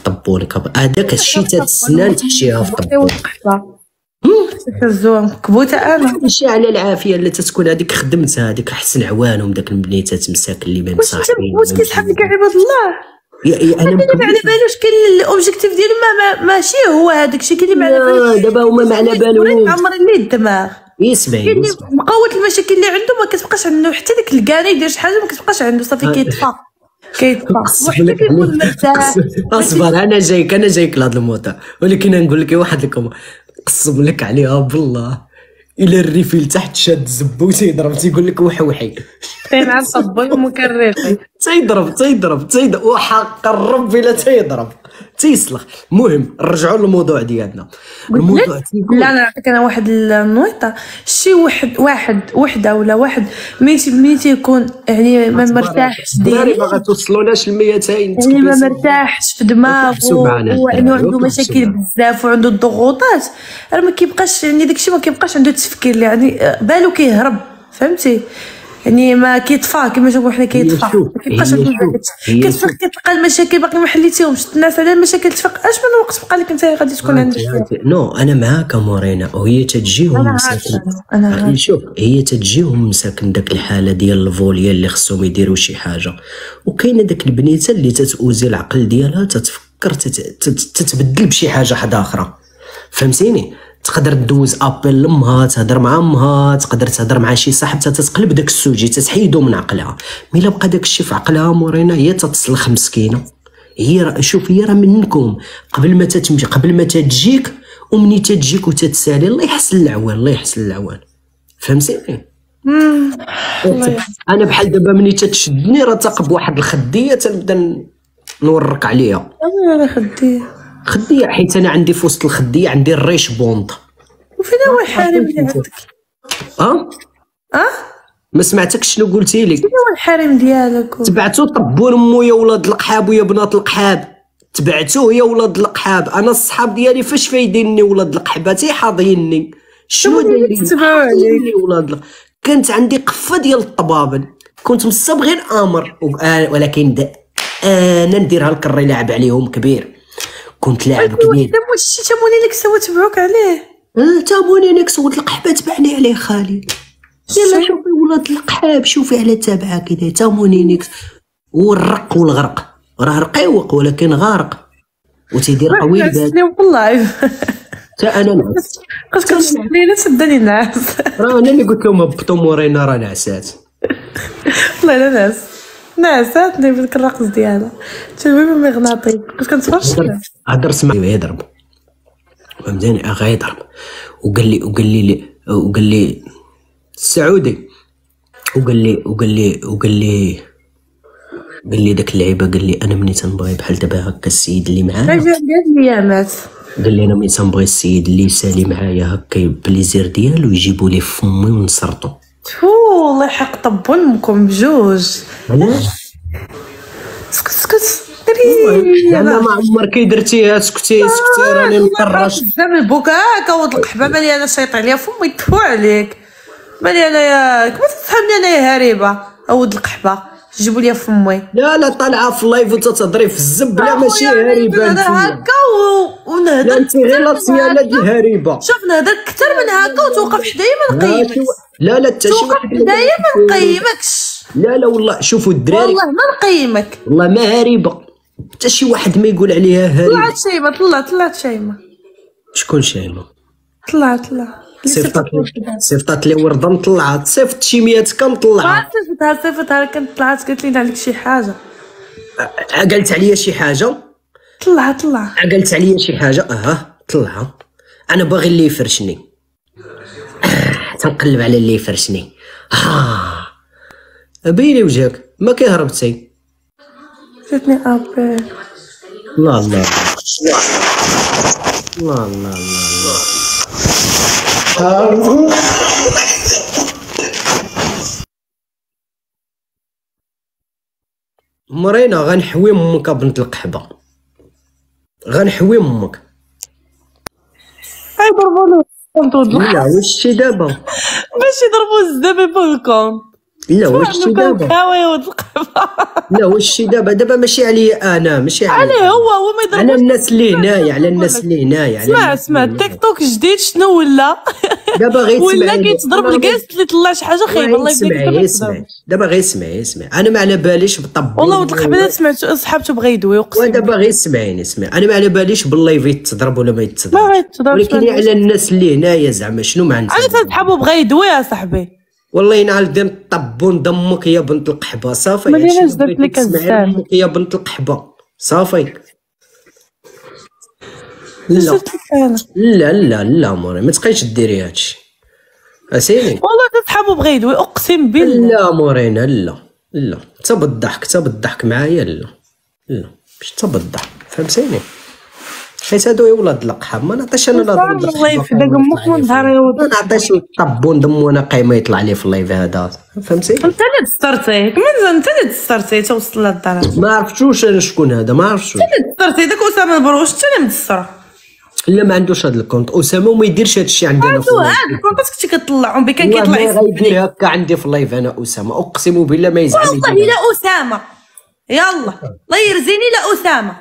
طبونك هذاك الشيء تاع السنان تحشيها في طبونك كزوم كبوته انا ماشي على العافيه اللي تتكون هذيك خدمتها هذيك حسن عوانهم داك البنيتات مساكن اللي ما مصاحبين واش كيسحب لك عباد الله انا ما على بالوش كاين الاوبجيكتيف ديالو ماشي هو هذاك الشيء كاين اللي ما على بالوش دابا هما ما على بالهم عمر اللي الدماغ يسمعي مقاوة المشاكل اللي عنده ما كتبقاش عنده حتى داك الكاني يدير شي حاجه ما كتبقاش عنده صافي كيطفى وحتى كيكون مرتاح. اصبر انا جايك لهاد الموضوع ولكن نقول لك واحد لكم قسم لك عليها بالله الى الريفيل تحت شاد الزبو تيضرب تيقول لك وحوحي كاين عاد طبل مكرر تيضرب وحق الرب الا تيضرب تيسلخ. المهم نرجعوا للموضوع ديالنا. الموضوع لا انا نعطيك انا واحد النويطه شي وحده ولا واحد ملي تيكون يعني ما مرتاحش ديالي ما غتوصلوناش ل 200 يعني ما مرتاحش في دماغه وعنده مشاكل بزاف وعنده الضغوطات راه ما كيبقاش يعني داكشي ما كيبقاش عنده التفكير يعني بالو كيهرب فهمتي يعني ما كيطفى كما تقولوا حنا كيطفى ما كيبقاش كتفيق كتلقى المشاكل باقي ما حليتيهمش الناس على المشاكل تفيق اش من وقت بقى لك انت غادي تكون عندك نو انا معاك مورينا وهي تجيهم مساكن شوف هي تجيهم مساكن داك الحاله ديال الفوليا اللي خصهم يديروا شي حاجه وكاينه داك البنيته اللي تتوزي العقل ديالها تتفكر تتبدل بشي حاجه حدا اخرى فهمتيني تقدر تدوز ابل لامها تهضر مع امها تقدر تهضر مع شي صاحبتها تتقلب داك السوجي تتحيدو من عقلها ملي بقى داك الشيء في عقلها مورينا هي تتصلخ مسكينه هي شوف هي راه منكم قبل ما تتمشي قبل ما تجيك ومني تجيك وتتسالي الله يحسن العوان فهمتيني انا بحال دابا مني تتشدني راه تقب واحد الخديه تنبدا نورك عليها انا خديه حيت انا عندي في وسط الخديه عندي الريش بوند وفين هو الحريم اللي عندك ما سمعتكش شنو قلتي لي شنو هو الحريم ديالك تبعتو طبون مو يا ولاد القحاب ويا بنات القحاب تبعتوه يا ولاد القحاب انا الصحاب ديالي فاش فايديني ولاد القحباتي حاضيني شنو دايرين تبعوني ولاد كانت عندي قفه ديال الطبابل كنت مصبغين امر ولكن انا نديرها الكري لاعب عليهم كبير كنت لاعب كبير واش تاموني لك سوا تبعوك عليه تابوني لك سوت القحبه تبعني عليه خالي يلا شوفي ولاد القحاب شوفي على تابعه كذا تاموني نيكس والرق والغرق راه رقيوق ولكن غارق وتيدير قوي باد والله حتى انا نعس قلت لي سدني الناس راه انا اللي قلت لهم هبطوا مورينا راه نعسات والله لا نعساتني بديك الرقص ديالها تلوي مغناطيس كنت كنتفرج هضر سمع يضرب فهمتني غيضرب وقال لي السعودي وقال لي داك اللعيبه قال لي انا مني تنبغي بحال دابا هكا السيد اللي معايا قال لي انا مني تنبغي السيد اللي يسالي معايا هكا بليزير ديالو يجيبوا لي فمي ونسرطو والله حق طبوا امكم بجوج علاش سكت انا ما عمرك درتيها سكتي راني مطرش قدام البكاء كود القحبه مالي انا شيط عليا فمي يطفو عليك مالي انا يا كما تفهمني انا يا هريبه اود القحبه جيبوا لي فمي لا طالعه في اللايف وتتهضري في الزبله ماشي هريبه انت هكا ونهضر انت غير لا دي هريبه شوف نهضر اكثر من هكا وتوقف حدايا ما نقيمكش لا حتى شي واحد حدايا ما نقيمكش لا والله شوفوا الدراري والله ما نقيمك والله ما هريبه حتى شي واحد ما يقول عليها هريبه طلعت شيمه شكون شيمه طلعت صيفطات لي ورده طلعت صيفط شي 100 كنطلعها صيفطها كنت طلعت قالت لي عليك شي حاجه قالت عليا شي حاجه طلع قالت عليا شي حاجه طلعها انا باغي اللي يفرشني تنقلب على اللي يفرشني بيني وجهك ما كيهربتي جاتني ابي الله مرينا غنحوي امك بنت القحبه غنحوي امك ضربوني لا واش شي دابا باش يضربوا الزبيب بالكم لا واش الشي دابا لا واش الشي دابا ماشي عليا انا، ماشي عليه هو ما يضربش على الناس اللي هنايا، على الناس اللي هنايا. اسمع التيك توك جديد شنو ولا دابا غير ولا كيتضرب الكاس اللي طلع شي حاجه خايبه. الله يبارك دابا غير اسمعي انا ما على باليش بالطب والله ولد القبيله سمعت صحابته بغا يدوي اقسم. دابا غير اسمعي انا ما على باليش باللايف يتضرب ولا ما يتضربش، ما غيتضربش، ولكن على الناس اللي هنايا زعما شنو ما عندك. انا صحابو بغا يدوي يا صاحبي. والله ينعل دين طبون دمك يا بنت القحبه صافي. ما ديناش درت لك الزعم يا بنت القحبه صافي. لا موري ما تبقايش ديري هادشي اسيني. والله صحابو بغا يدوي اقسم بالله. لا مورينا لا حتى بالضحك معايا لا باش حتى بالضحك فهمتيني، حيت هادو يا ولاد القحاب ما نعطيش انا لا الله يفداك امك من ظهر يا ولد. ما نعطيش طبون دم وانا قايمه يطلع لي في اللايف هذا فهمتي. انت اللي دسترتيه كمان، انت اللي دسترتيه توصل للدار. ما عرفتوش انا شكون هذا، ما عرفتش. انت اللي دسترتيه داك اسامه البروش، انت اللي مدستره. لا ما عندوش هذا الكونت اسامه وما يديرش هذا الشيء عندنا في اللايف. هذا الكونت كنتي كطلعهم بكان كيطلع يدير هكا عندي في اللايف انا اسامه اقسم بالله ما يزعل. والله لا اسامه يلا الله يرزيني لا اسامه.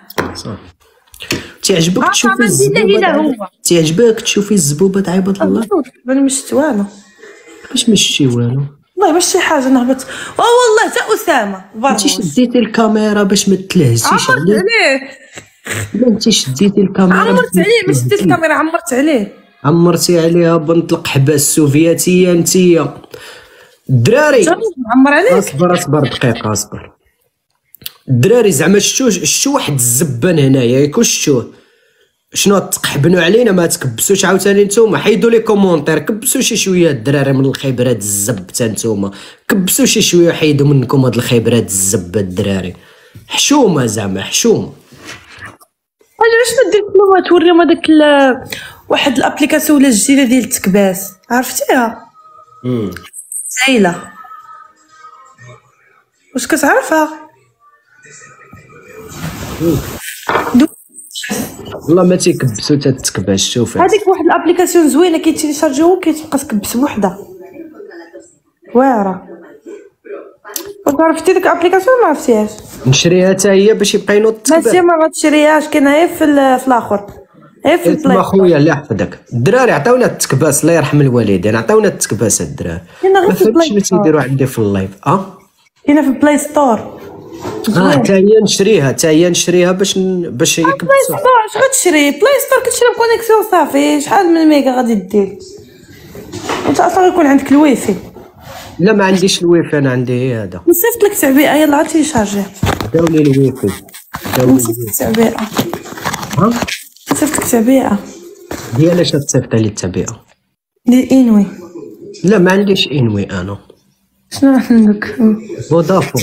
تعجبك تشوفي الزبوبه؟ تعجبك تشوفي الزبوبه تاع عباد الله؟ انا مشت والو. باش مشتي والو؟ والله باش شي حاجه نهبط. والله تا اسامه انت شديتي الكاميرا باش ما تلهسيش عليه. لا انت شديتي الكاميرا عمرت عليه، ما شديت الكاميرا عمرت عليه. عمرتي عليها بنت القحبه السوفيتيه انتيا. الدراري عمر عليك. اصبر دقيقه اصبر. الدراري زعما شتو واحد الزبان هنايا ياك شتوه شنو تقحبنوا علينا؟ ما تكبسوش عاوتاني نتوما، حيدوا لي كومونتير، كبسوا شي شويه الدراري من الخيبرات الزب حتى نتوما، كبسوا شي شويه حيدوا منكم هاد الخيبرات الزب الدراري. حشومه زعما حشومه. علاش ما دير لهم توريهم هذاك واحد الابليكاسيون ولا الجديده ديال التكباس عرفتيها؟ هايله واش كتعرفها؟ والله ما تيكبسوا حتى التكباس. شوف هذيك واحد الابليكاسيون زوينه كيتيليشارجيو وكتبقى تكبس بوحدها واعره. واش عرفتي ديك الابليكاسيون ما عرفتيهاش؟ نشريها حتى هي باش يبقى ينوض التكباس. ماشي ما غتشريهاش، كاينه غير في الاخر غير في البلاي. ما خويا الله يحفظك الدراري عطاونا التكباس الله يرحم الوالدين، عطاونا التكباس الدراري. ما فهمتش اللي تيديروا عندي في اللايف. كاينه في البلاي ستور. حتى هي نشريها باش يكبسوا. بلاي ستور اش غتشري؟ بلاي ستور كتشري بكونيكسيون صافي. شحال من ميغا غادي دير؟ انت اصلا غيكون عندك الويفي. لا ما عنديش الويفي، انا عندي هذا. نصيفط لك تعبئه يلا عاد تيشارجي. داولي الويفي. نصيفط لك تعبئه. نصيفط لك تعبئه ديال اش تصيفط لي التعبئه؟ ديال انوي. لا ما عنديش انوي انا. شنو عندك؟ فودافون.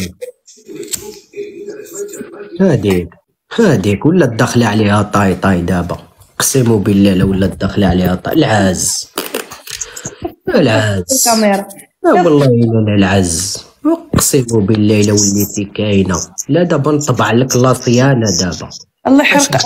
هاديك ولا داخله عليها طاي دابا اقسم بالله لو ولا داخله عليها طاي. العز الكاميرا والله الا العز اقسم بالله لو وليتي كاينه. لا دابا نطبع لك لاصيانه دابا. الله يحرق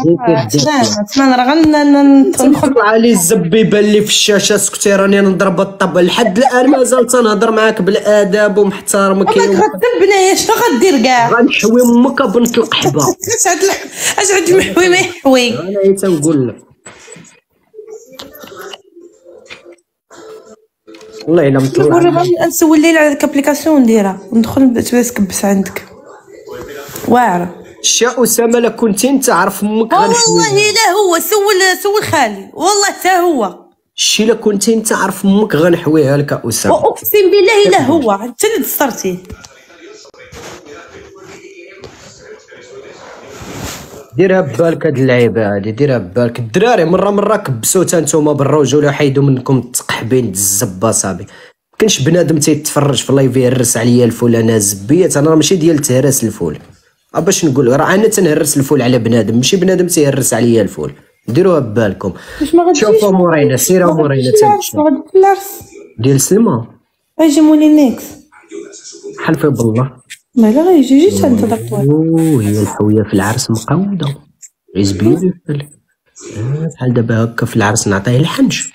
اسنان راه غندخل علي الزبيبه اللي في الشاشه. سكتي راني نضرب الطب لحد الان مازال تنهضر معاك بالاداب ومحترمك. غتذبني اش غدير كاع؟ غنحوي امك بنت القحبه. اش عاد محوي ما يحوي. انا تنقول لك والله الا مطلع. نسول ليلى على ديك الابليكاسيون نديرها وندخل تكبس عندك واعره. شا اسامه لا كنتي انت عارف امك والله لا هو سول خالي والله حتى هو شي لا كنتي انت عارف امك غنحويها لك اسامه. اقسم بالله لا هو انت اللي دسترتيه. ديرها ببالك هاد اللعيبه هادي، ديرها ببالك. الدراري مره كبسوا حتى نتوما بالرجوله حيدوا منكم التقحبين الزبه صاحبي. كاينش بنادم تيتفرج في اللايف يهرس عليا الفول. انا زبيت انا ماشي ديال تهرس الفول. باش نقول راه انا تنهرس الفول على بنادم ماشي بنادم تيهرس عليا الفول. ديروها ببالكم. شوفوا مورينا سيروا مورينا ديال سلمى غيجي مولينيكس حلفي بالله ما لا غيجي جيت عند داك هي الحويه في العرس مقوده از بيوتيفول. بحال دابا هكا في العرس نعطيه الحنش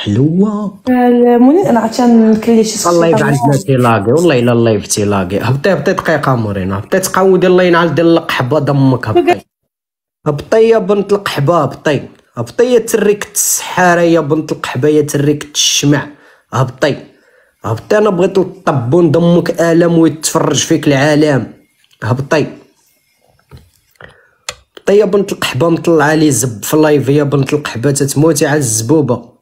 حلوه المنير. انا عرفتي نكلي شي الله يبعد عندنا تيلاقي والله الا الله تيلاقي. هبطي دقيقه مورينا، هبطي تقودي الله ينعل ديال القحبه دمك. هبطي يا بنت القحبه، هبطي يا تريك السحاره يا بنت القحبه، يا تريك الشمع. هبطي انا بغيت الطبون دمك الم ويتفرج فيك العالم. هبطي يا بنت القحبه، مطلعه لي زب في اللايف يا بنت القحبه، تتموتي على الزبوبه.